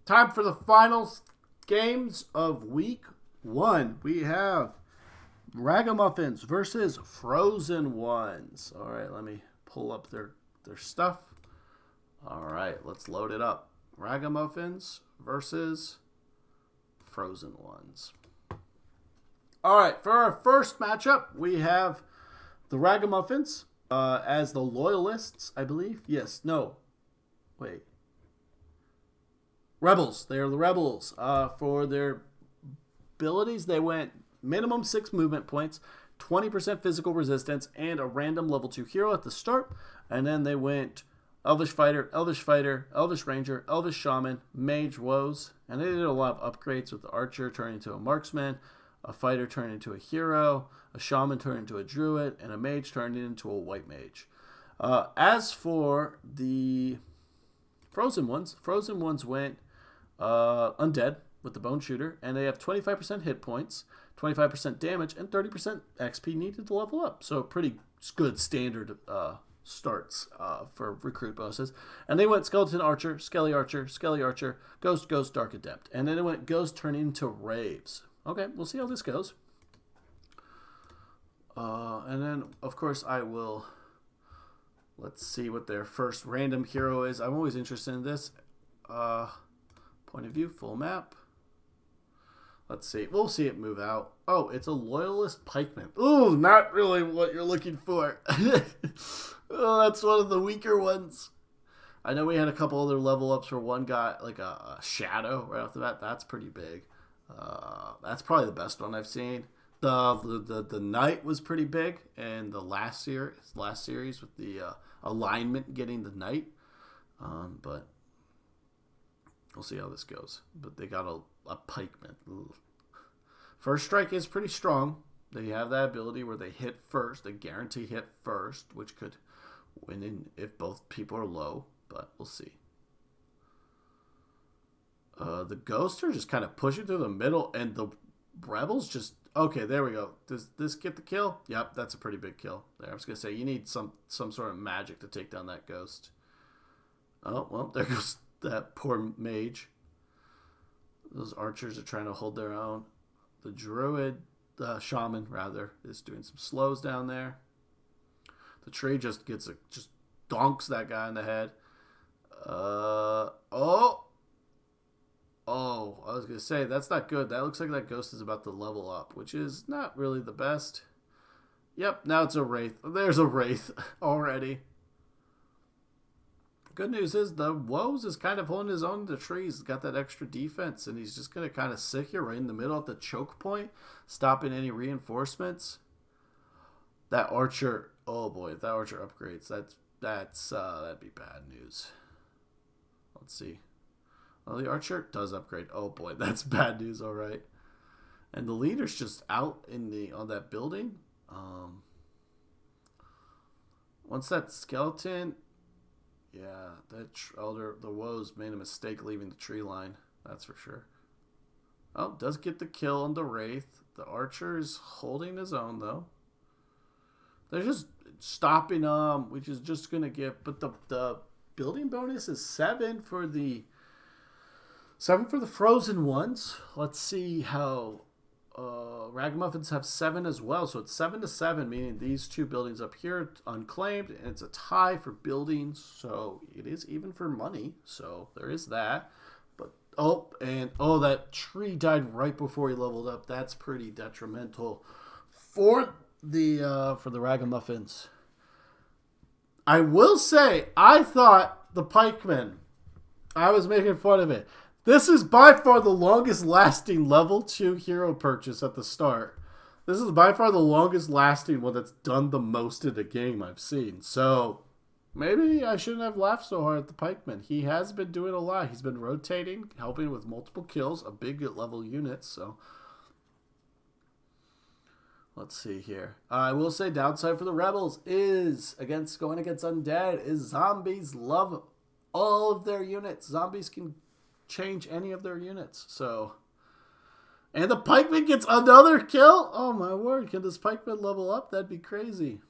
Time for the final games of week 1. We have Ragamuffins versus Frozen Ones. All right, let me pull up their stuff. All right, let's load it up. Ragamuffins versus Frozen Ones. All right, for our first matchup, we have the Ragamuffins as the Loyalists, I believe. Yes, no. Wait. Rebels. They are the Rebels. For their abilities, they went minimum 6 movement points, 20% physical resistance, and a random level 2 hero at the start. And then they went Elvish Fighter, Elvish Ranger, Elvish Shaman, Mage, Woes. And they did a lot of upgrades with the Archer turning into a Marksman, a Fighter turning into a Hero, a Shaman turning into a Druid, and a Mage turning into a White Mage. As for the Frozen Ones went Undead with the Bone Shooter, and they have 25% hit points, 25% damage, and 30% XP needed to level up. So pretty good standard starts for recruit bonuses. And they went Skeleton Archer, Skelly Archer, Ghost, Dark Adept. And then it went Ghost turn into Raves. Okay, we'll see how this goes. And then, of course, I will... Let's see what their first random hero is. I'm always interested in this. Point of view, full map. Let's see. We'll see it move out. Oh, it's a Loyalist Pikeman. Ooh, not really what you're looking for. Oh, that's one of the weaker ones. I know we had a couple other level ups for one guy, like a Shadow right off the bat. That's pretty big. That's probably the best one I've seen. The Knight was pretty big, and the last series with the alignment getting the Knight. But we'll see how this goes. But they got a pikeman. Ooh. First strike is pretty strong. They have that ability where they hit first. They guarantee hit first, which could win in if both people are low. But we'll see. The Ghosts are just kind of pushing through the middle, and the Rebels just... Okay, there we go. Does this get the kill? Yep, that's a pretty big kill. There, I was going to say, you need some sort of magic to take down that Ghost. Oh, well, there goes that poor Mage. Those Archers are trying to hold their own. The Druid, the Shaman, rather, is doing some slows down there. The tree just donks that guy in the head. Oh, I was going to say, that's not good. That looks like that Ghost is about to level up, which is not really the best. Yep, now it's a Wraith. There's a Wraith already. Good news is the Woes is kind of holding his own in the tree. He's got that extra defense, and he's just going to kind of sit here right in the middle at the choke point, stopping any reinforcements. That Archer, oh boy, if that Archer upgrades, that'd be bad news. Let's see. Well, the Archer does upgrade. Oh boy, that's bad news. All right, and the leader's just out on that building. Once that skeleton, yeah, the Woes made a mistake leaving the tree line. That's for sure. Oh, does get the kill on the Wraith. The Archer is holding his own though. They're just stopping which is just gonna give. But the building bonus is 7 for the. 7 for the Frozen Ones. Let's see how Ragamuffins have 7 as well. So it's 7-7, meaning these two buildings up here unclaimed, and it's a tie for buildings. So it is even for money. So there is that. But that tree died right before he leveled up. That's pretty detrimental for the Ragamuffins. I will say, I thought the Pikemen. I was making fun of it. This is by far the longest lasting level 2 hero purchase at the start. This is by far the longest lasting one that's done the most in a game I've seen. So maybe I shouldn't have laughed so hard at the Pikeman. He has been doing a lot. He's been rotating, helping with multiple kills, a big level unit. So let's see here. I will say downside for the Rebels is going against Undead is zombies love all of their units. Zombies can change any of their units. So, and the Pikeman gets another kill. Oh my word! Can this Pikeman level up? That'd be crazy.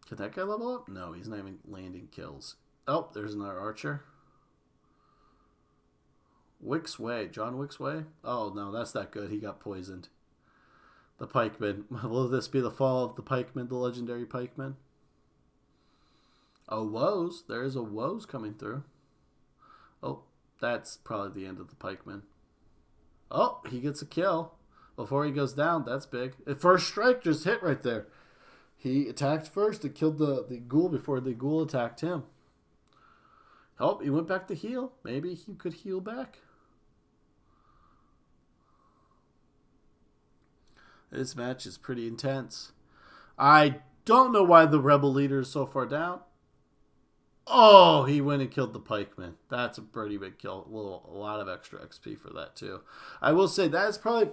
Can that guy level up? No, he's not even landing kills. Oh, there's another Archer. Wick's Way. John Wick's Way? Oh, no, that's not good. He got poisoned. The pikeman. Will this be the fall of the pikeman, the legendary pikeman? Oh, woes. There is a woes coming through. Oh, that's probably the end of the pikeman. Oh, he gets a kill before he goes down. That's big. First strike just hit right there. He attacked first and killed the ghoul before the ghoul attacked him. Oh, he went back to heal. Maybe he could heal back. This match is pretty intense. I don't know why the rebel leader is so far down. Oh, he went and killed the pikeman. That's a pretty big kill. A lot of extra XP for that too. I will say that is probably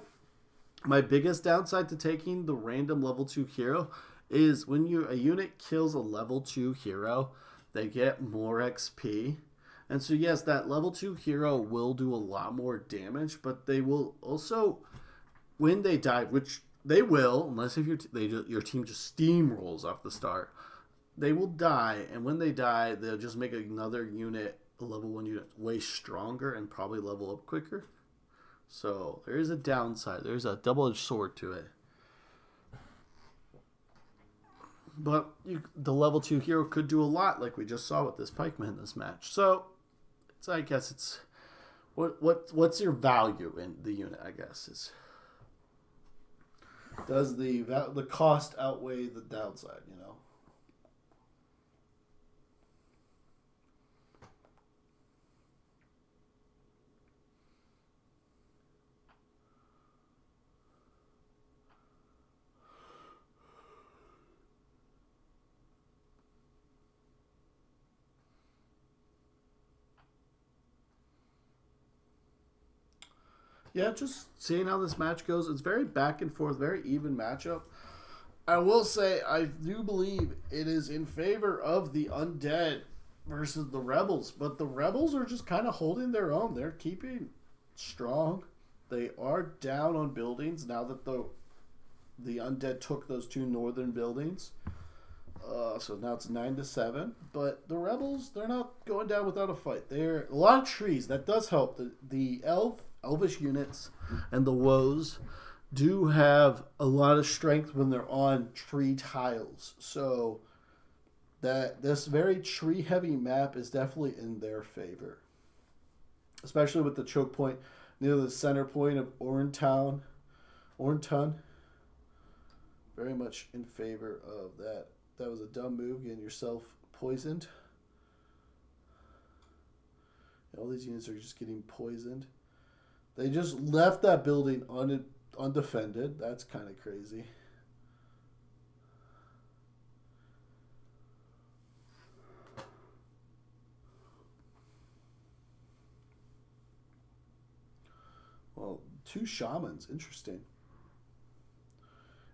my biggest downside to taking the random level 2 hero is when a unit kills a level 2 hero, they get more XP. And so yes, that level 2 hero will do a lot more damage, but they will also, when they die, which they will, unless if your team just steamrolls off the start, they will die, and when they die, they'll just make another unit, a level 1 unit, way stronger and probably level up quicker. So there is a downside. There's a double-edged sword to it. But the level 2 hero could do a lot, like we just saw with this pikeman in this match. So I guess it's what's your value in the unit? I guess is, does the cost outweigh the downside? You know. Yeah, just seeing how this match goes. It's very back and forth, very even matchup. I will say I do believe it is in favor of the undead versus the rebels, but the rebels are just kind of holding their own. They're keeping strong. They are down on buildings now that the undead took those 2 northern buildings. So now it's 9-7. But the rebels, they're not going down without a fight. They're a lot of trees. That does help. The elvish units and the woes do have a lot of strength when they're on tree tiles. So that this very tree heavy map is definitely in their favor. Especially with the choke point near the center point of Ornton. Very much in favor of that. That was a dumb move, getting yourself poisoned. All these units are just getting poisoned. They just left that building undefended. That's kind of crazy. Well, 2 shamans. Interesting.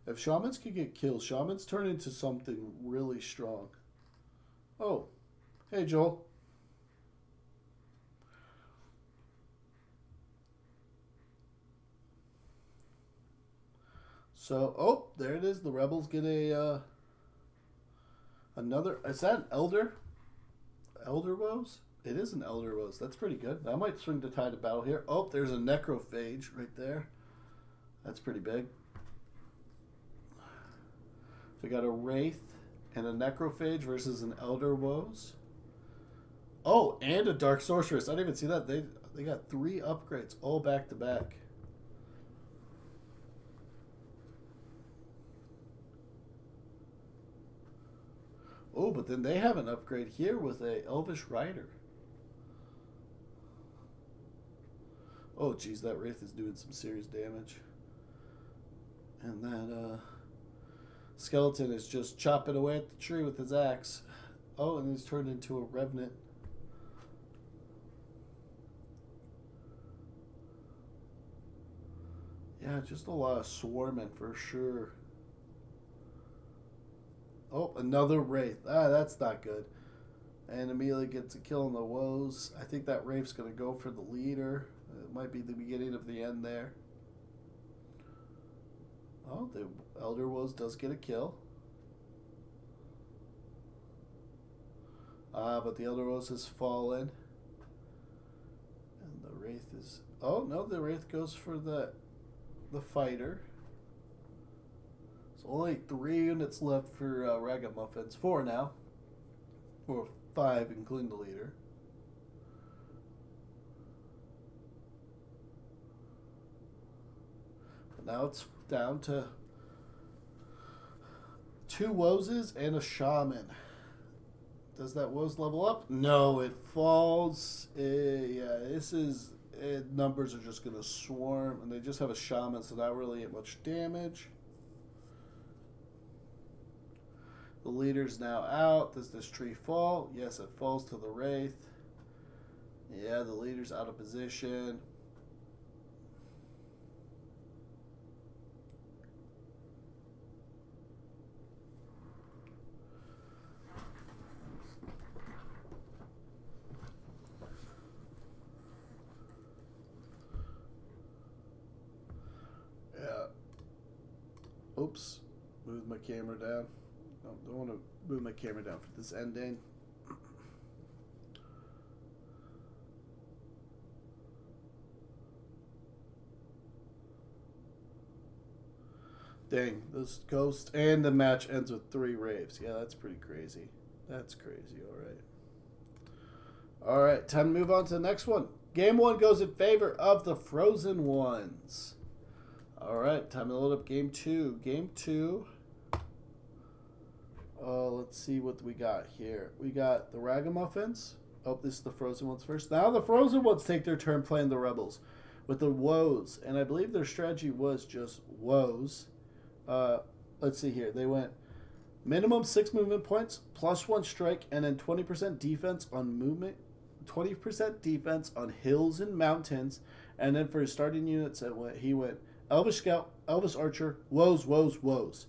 If shamans can get killed, shamans turn into something really strong. Oh, hey, Joel. So, oh, there it is. The rebels get another. Is that an elder? Elder woes? It is an elder woes. That's pretty good. That might swing the tide of battle here. Oh, there's a necrophage right there. That's pretty big. We got a wraith and a necrophage versus an elder woes. Oh, and a dark sorceress. I didn't even see that. They got 3 upgrades all back to back. Oh, but then they have an upgrade here with a elvish rider. Oh, geez, that wraith is doing some serious damage. And that skeleton is just chopping away at the tree with his axe. Oh, and he's turned into a revenant. Yeah, just a lot of swarming for sure. Oh, another wraith. Ah, that's not good. And immediately gets a kill on the woes. I think that wraith's going to go for the leader. It might be the beginning of the end there. Oh, the elder woes does get a kill. But the elder woes has fallen. And the Wraith is... Oh, no, the Wraith goes for the fighter. So only 3 units left for Ragamuffins. 4 now. Or 5, including the leader. But now it's down to 2 Woses and a Shaman. Does that Woes level up? No, it falls. Yeah, this is... numbers are just going to swarm. And they just have a Shaman, so not really at much damage. The leader's now out. Does this tree fall? Yes, it falls to the Wraith. Yeah, the leader's out of position. Oops, moved my camera down. No, don't want to move my camera down for this ending. Dang, those ghosts. And the match ends with 3 Raves. Yeah, that's pretty crazy. That's crazy, alright. Alright, time to move on to the next one. Game 1 goes in favor of the Frozen Ones. Alright, time to load up Game 2. Game 2. Let's see what we got here. We got the Ragamuffins. Oh, this is the Frozen Ones first. Now the Frozen Ones take their turn playing the Rebels with the Woes. And I believe their strategy was just Woes. Let's see here. They went minimum 6 movement points, +1 strike, and then 20% defense on movement, 20% defense on hills and mountains. And then for his starting units, he went Elvish Scout, Elvish Archer, Woes, Woes, Woes.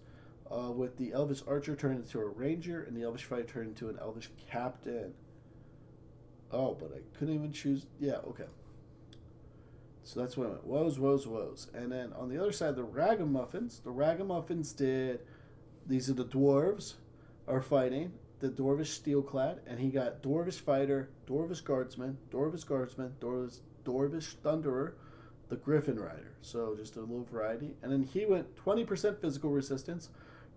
With the Elvish Archer turning into a Ranger and the Elvish Fighter turning into an Elvish Captain. Oh, but I couldn't even choose. Yeah, okay. So that's what I went. Woes, Woes, Woes. And then on the other side, the Ragamuffins did... These are the Dwarves are fighting. The Dwarvish Steelclad. And he got Dwarvish Fighter, Dwarvish Guardsman, Dwarvish Thunderer, the Griffin Rider. So just a little variety. And then he went 20% physical resistance,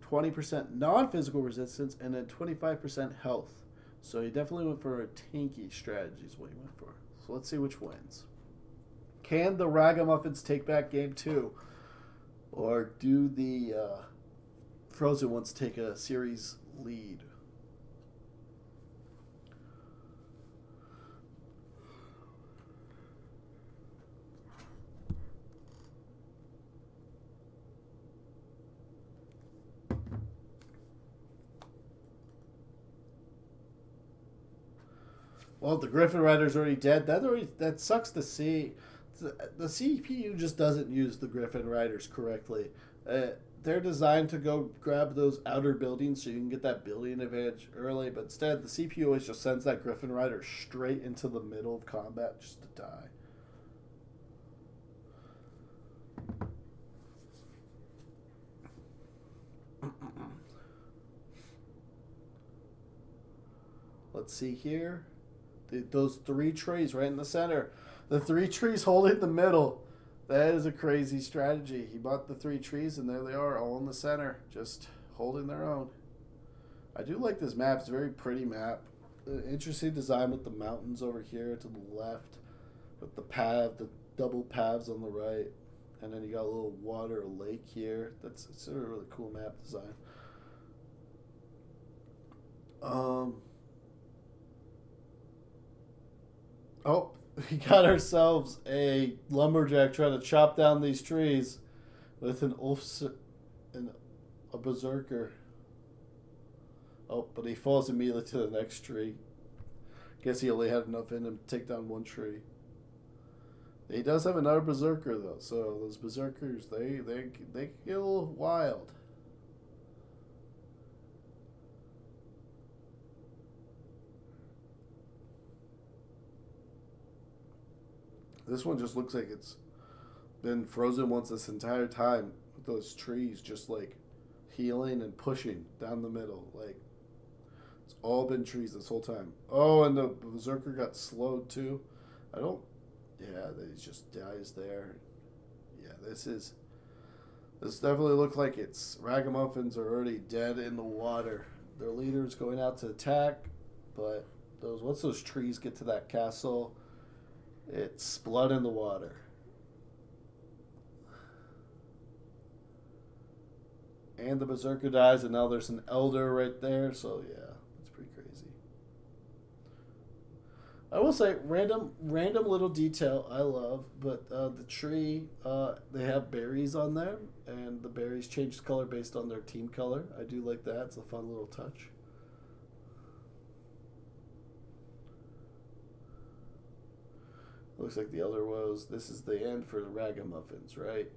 20% non-physical resistance, and then 25% health. So he definitely went for a tanky strategy is what he went for. So let's see which wins. Can the Ragamuffins take back Game 2? Or do the Frozen Ones take a series lead? Well, the Griffin Rider's already dead. That sucks to see. The CPU just doesn't use the Griffin Riders correctly. They're designed to go grab those outer buildings so you can get that building advantage early, but instead the CPU always just sends that Griffin Rider straight into the middle of combat just to die. Let's see here. Those 3 trees right in the center. The 3 trees holding the middle. That is a crazy strategy. He bought the 3 trees, and there they are, all in the center, just holding their own. I do like this map. It's a very pretty map. Interesting design with the mountains over here to the left, with the double paths on the right, and then you got a little water, a lake here. It's a really cool map design. Oh, we got ourselves a lumberjack trying to chop down these trees with an a berserker. Oh, but he falls immediately to the next tree. Guess he only had enough in him to take down 1 tree. He does have another berserker though, so those berserkers they get a little wild. This one just looks like it's been frozen once this entire time, with those trees just like healing and pushing down the middle. Like, it's all been trees this whole time. Oh, and the berserker got slowed too. I Yeah, that he just dies there. Yeah, this definitely looked like it's Ragamuffins are already dead in the water. Their leader's going out to attack, but once those trees get to that castle, it's blood in the water. And the berserker dies, and now there's an elder right there. So yeah, it's pretty crazy. I will say, random little detail I love, but the tree, they have berries on there, and the berries change color based on their team color. I do like that. It's a fun little touch. Looks like the Elder Woes. This is the end for the Ragamuffins, right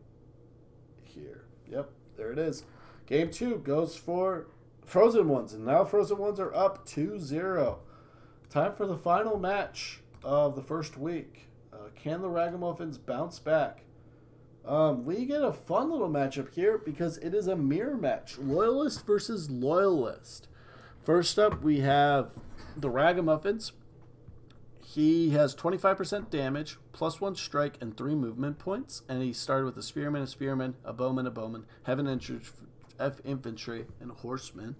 here. Yep, there it is. Game 2 goes for Frozen Ones, and now Frozen Ones are up 2-0. Time for the final match of the first week. Can the Ragamuffins bounce back? We get a fun little matchup here because it is a mirror match. Loyalist versus Loyalist. First up, we have the Ragamuffins. He has 25% damage, +1 strike, and 3 movement points. And he started with a spearman, a bowman, heavy infantry, and a horseman.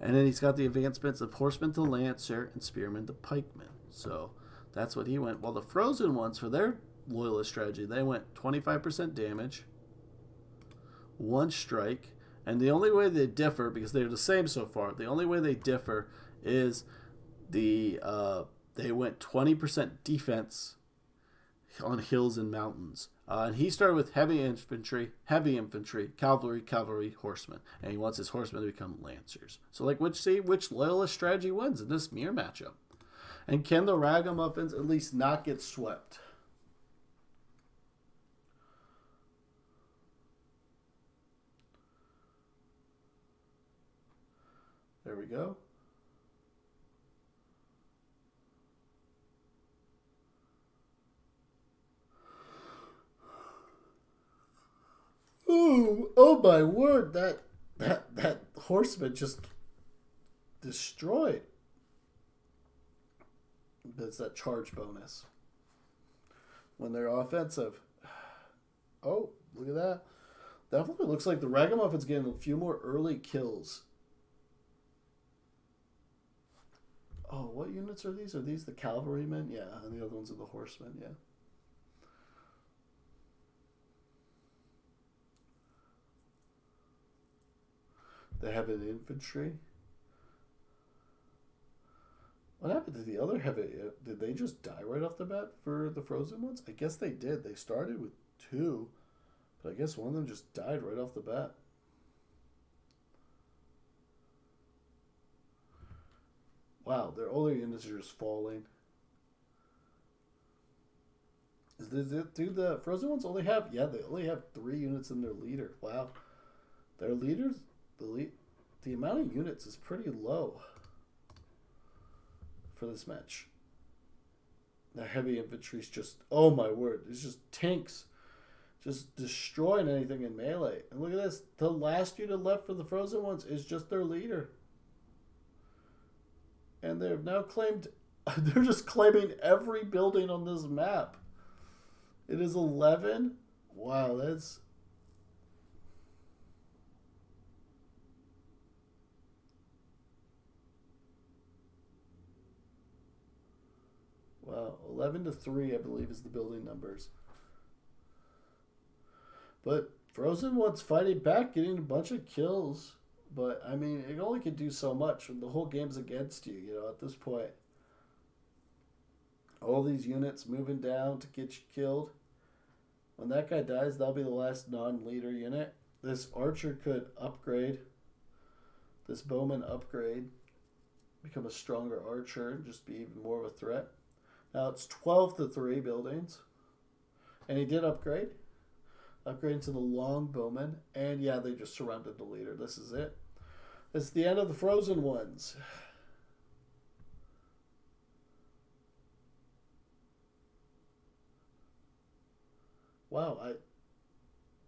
And then he's got the advancements of horseman to lancer and spearman to pikeman. So that's what he went. While the Frozen Ones, for their loyalist strategy, they went 25% damage, 1 strike. And the only way they differ, because they're the same so far, the only way they differ is they went 20% defense on hills and mountains. And he started with heavy infantry, cavalry, horsemen. And he wants his horsemen to become lancers. So, which loyalist strategy wins in this mirror matchup? And can the Ragamuffins at least not get swept? There we go. Ooh, oh my word, that horseman just destroyed. That's that charge bonus when they're offensive. Oh, look at that. Definitely looks like the Ragamuffins getting a few more early kills. Oh, what units are these? Are these the cavalrymen? Yeah, and the other ones are the horsemen, yeah. They have an infantry. What happened to the other heavy? Did they just die right off the bat for the Frozen Ones? I guess they did. They started with 2, but I guess one of them just died right off the bat. Wow, their older units are just falling. Do the Frozen Ones only have? Yeah, they only have 3 units in their leader. Wow, their leaders. The amount of units is pretty low for this match. The heavy infantry is just, oh my word, it's just tanks just destroying anything in melee. And look at this, the last unit left for the Frozen Ones is just their leader. And they've now claimed, they're just claiming every building on this map. It is 11. Wow, that's... Wow, 11-3, I believe, is the building numbers. But Frozen One's fighting back, getting a bunch of kills. But, I mean, it only can do so much when the whole game's against you, at this point. All these units moving down to get you killed. When that guy dies, that'll be the last non-leader unit. This archer could upgrade. This bowman upgrade. Become a stronger archer and just be even more of a threat. Now it's 12-3 buildings. And he did upgrade. Upgrade to the long bowman. And yeah, they just surrounded the leader. This is it. It's the end of the Frozen Ones. Wow,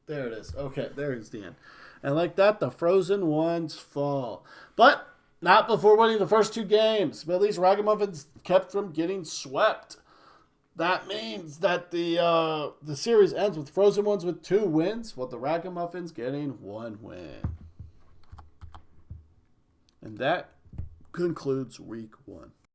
there it is. Okay, there is the end. And like that, the Frozen Ones fall. But not before winning the first 2 games. But at least Ragamuffins kept from getting swept. That means that the series ends with Frozen Ones with 2 wins, with the Ragamuffins getting 1 win. And that concludes week 1.